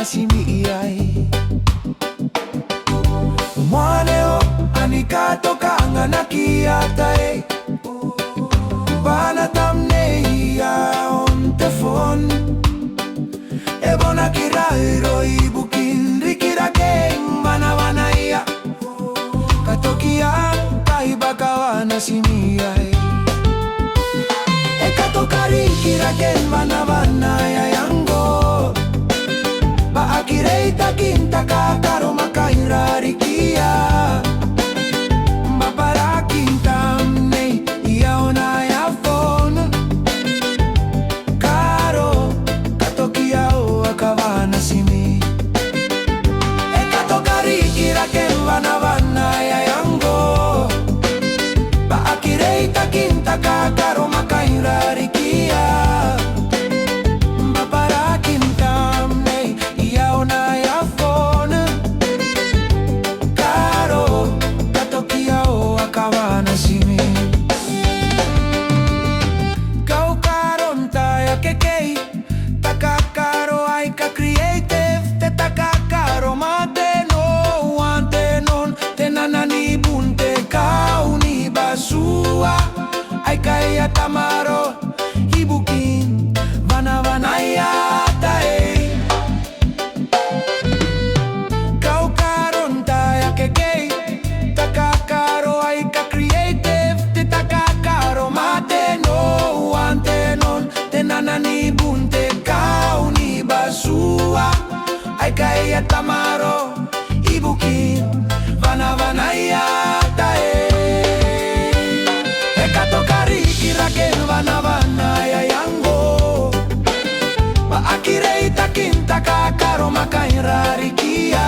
na simiiyay. Mwaneo anikatoka angana kiatay. Bana tamnei ya on tefon. Ebona kirairo ibukin rikirageng banabanaya. Katokian kaibakawa na simiyay. Ekatokari kiragen banabanaya yango. Baakirei takinta kakaro makairarikia. Kakaro makairarikia. Maparakin tamnay iyaw na yafon. Karo katokiyaw akawa na simi. Kau karon taya kekei. Takakaro ay ka-creative. Te takakaro mateno. Wantenon tenanani bunte kau ni basua. Ay kaya tamaro ibukin banabanaya tae. Kau karon taya kekei. Takakaro ay ka-creative. Te takakaro mateno. Wantenon tenanani bunte kau ni basua. Ay kaya tamaro ibukin banabanaya tae. Kiragen banabanaya yango. Baakirei takinta kakaro makairarikia.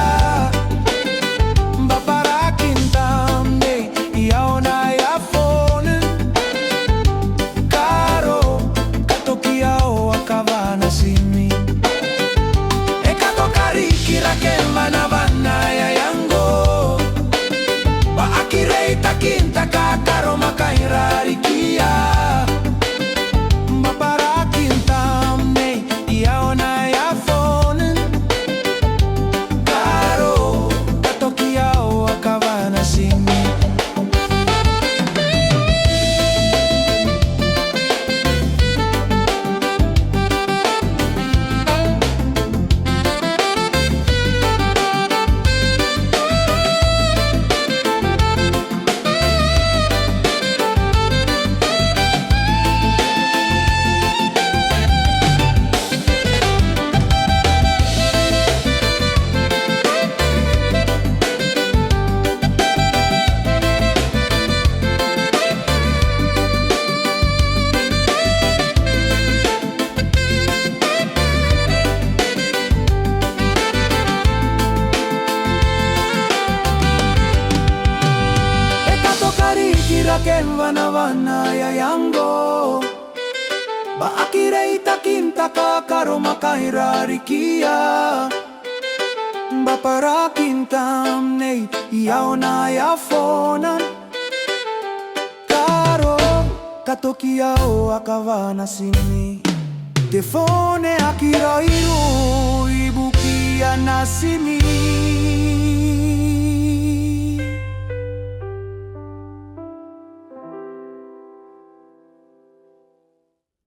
Baparakin tamnay iyaw na yafon. Karo katokiyaw akawa na simi. Ekatokari kiragen banabanaya yango. Baakirei takinta kakaro makairarikia. Maparakin tamnay iyaw na yafon. Karo katokiyaw akawa na simi. Kiragen banabanaya yango. Baakirei takinta kakaro makairarikia. Baparakin tamnay iyaw na yafonan. Karo katokiyaw akawa na simi. Tefone akirairu ibukia na simi.